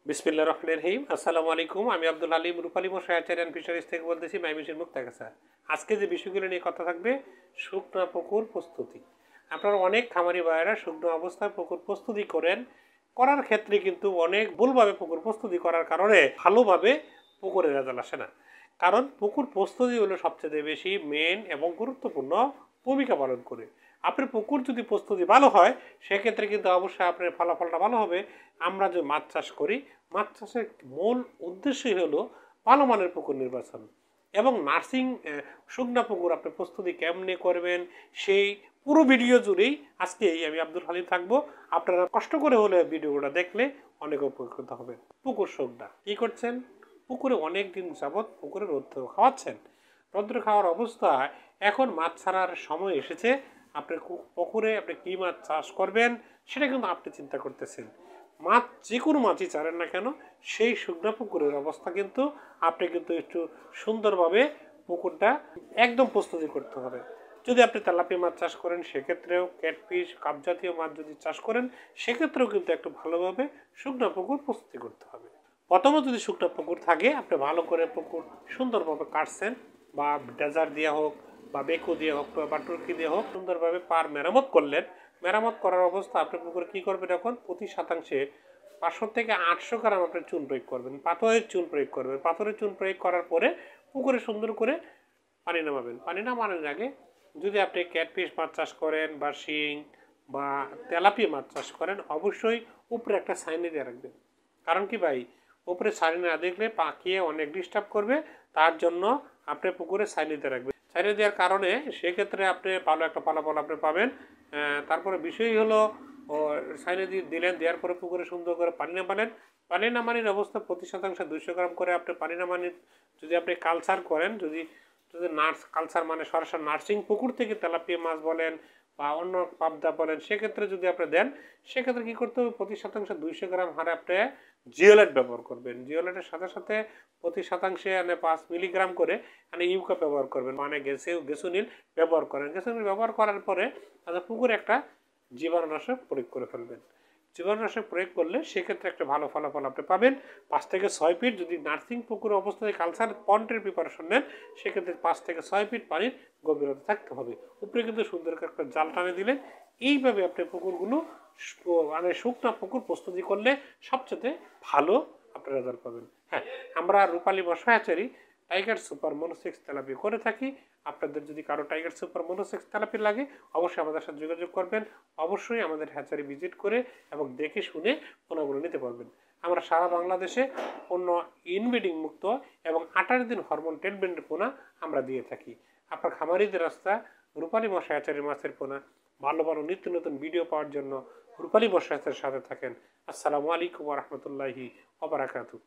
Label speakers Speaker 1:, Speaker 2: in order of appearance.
Speaker 1: বিসমিল্লাহির রহমানির রহিম। আসসালামু আলাইকুম। আমি আব্দুল হালিম রূপালী মশাই হ্যাচারি অ্যান্ড ফিশারিজ থেকে বলতেছি, মাইমিশের মুক্তাগাছা। আজকে যে বিষয়গুলো নিয়ে কথা থাকবে, শুকনো পুকুর প্রস্তুতি। আপনারা অনেক খামারি ভাইয়েরা শুকনো অবস্থায় পুকুর প্রস্তুতি করার ক্ষেত্রে কিন্তু অনেক ভুলভাবে পুকুর প্রস্তুতি করার কারণে ভালোভাবে পুকুরের রেজাল্ট আসে না। কারণ পুকুর প্রস্তুতি হলো সবচেয়ে বেশি মেন এবং গুরুত্বপূর্ণ ভূমিকা পালন করে। আপনার পুকুর যদি প্রস্তুতি ভালো হয়, সেক্ষেত্রে কিন্তু অবশ্যই আপনার ফলাফলটা ভালো হবে। আমরা যে মাছ চাষ করি, মাছ চাষের মূল উদ্দেশ্যই হলো ভালো মানের পুকুর নির্বাচন এবং নার্সিং। শুকনা পুকুর আপনি প্রস্তুতি কেমনে করবেন, সেই পুরো ভিডিও জুড়েই আজকেই আমি আব্দুল হালিম থাকবো। আপনারা কষ্ট করে হলে ভিডিওটা দেখলে অনেক উপকৃত হবে। পুকুর শুকনা কি করছেন? পুকুরে অনেক দিন যাবৎ পুকুরে রৌদ্র খাওয়াচ্ছেন। রৌদ্র খাওয়ার অবস্থায় এখন মাছ ছাড়ার সময় এসেছে। আপনার পুকুরে আপনি কী মাছ চাষ করবেন সেটা কিন্তু আপনি চিন্তা করতেছেন। মাছ যে কোনো মাছই ছাড়েন না কেন, সেই শুকনা পুকুরের অবস্থা কিন্তু আপনি কিন্তু একটু সুন্দরভাবে পুকুরটা একদম প্রস্তুতি করতে হবে। যদি আপনি তেলাপিয়া মাছ চাষ করেন, সেক্ষেত্রেও ক্যাটফিশ কাপ জাতীয় মাছ যদি চাষ করেন, সেক্ষেত্রেও কিন্তু একটু ভালোভাবে শুকনা পুকুর প্রস্তুতি করতে হবে। প্রথমে যদি শুকনা পুকুর থাকে, আপনি ভালো করে পুকুর সুন্দরভাবে কাটছেন, বা ডেজার দিয়ে হোক বা বেকু দিয়ে হোক বা টুরকি দিয়ে হোক, সুন্দরভাবে পার মেরামত করলেন। মেরামত করার অবস্থা আপনি পুকুরে কী করবেন? এখন প্রতি শতাংশে 500 থেকে 800 গ্রাম আপনি চুন প্রয়োগ করবেন, পাথরের চুন প্রয়োগ করবেন। পাথরের চুন প্রয়োগ করার পরে পুকুরে সুন্দর করে পানি নামাবেন। পানি নামানোর আগে যদি আপনি ক্যাটফিশ মাছ চাষ করেন বা শিং বা তেলাপিয়া মাছ চাষ করেন, অবশ্যই উপরে একটা ছাইনি দিয়ে রাখবেন। কারণ কি ভাই, উপরে ছাইনি না দেখলে পাকিয়ে অনেক ডিস্টার্ব করবে। তার জন্য আপনি পুকুরে ছাইনি দিয়ে রাখবেন। ছাইনি দেওয়ার কারণে সেক্ষেত্রে আপনি ভালো একটা ফলাফল আপনি পাবেন। তারপরে বিষয় হলো, ছাইনি দিলেন, দেওয়ার পরে পুকুরে সুন্দর করে পানি নামালেন। পানি নামানির অবস্থা প্রতি শতাংশে 200 গ্রাম করে আপনি পানি নামানি। যদি আপনি কালচার করেন, যদি যদি কালচার মানে সরাসরি নার্সিং পুকুর থেকে তেলাপিয়া মাছ বলেন বা অন্য পাবদা বলেন, সেক্ষেত্রে যদি আপনি দেন, সেক্ষেত্রে কী করতে হবে? প্রতি শতাংশে 200 গ্রাম হারে আপনি জিওলেট ব্যবহার করবেন। জিওলেটের সাথে সাথে প্রতি শতাংশে 5 মিলিগ্রাম করে ইউকা ব্যবহার করবেন, মানে গেসুনিল ব্যবহার করেন। গেসুনিল ব্যবহার করার পরে পুকুরে একটা জীবাণুনাশক প্রয়োগ করে ফেলবেন। জীবাণুনাশক প্রয়োগ করলে সেক্ষেত্রে একটা ভালো ফলাফল আপনি পাবেন। 5 থেকে 6 ফিট যদি নার্সিং পুকুর অবস্থায় কালচার পন্ডের প্রিপারেশন নেন, সেক্ষেত্রে 5 থেকে 6 ফিট পানির গভীরতা থাকতে হবে। উপরে কিন্তু সুন্দর একটা জাল টানে দিলেন। এইভাবে আপনি পুকুরগুলো মানে শুকনা পুকুর প্রস্তুতি করলে সবচেয়ে ভালো আপনি রেজাল্ট পাবেন। হ্যাঁ, আমরা রূপালী মশা হ্যাচারি টাইগার সুপার মনোসেক্স তেলাপি করে থাকি। আপনাদের যদি কারো টাইগার সুপার মনোসেক্স তেলাপি লাগে, অবশ্যই আমাদের সাথে যোগাযোগ করবেন। অবশ্যই আমাদের হ্যাচারি ভিজিট করে এবং দেখে শুনে পোনাগুলো নিতে পারবেন। আমরা সারা বাংলাদেশে অন্য ইনব্রিডিং মুক্ত এবং 28 দিন হরমোন ট্রিটমেন্টের পোনা আমরা দিয়ে থাকি। আপনার খামারিদের রাস্তা রূপালী মশা হ্যাচারির মাছের পোনা। ভালো ভালো নিত্য নতুন ভিডিও পাওয়ার জন্য রূপালী মশা হ্যাচারির সাথে থাকেন। আসসালামু আলাইকুম ওয়া রাহমাতুল্লাহি ওয়া বারাকাতুহু।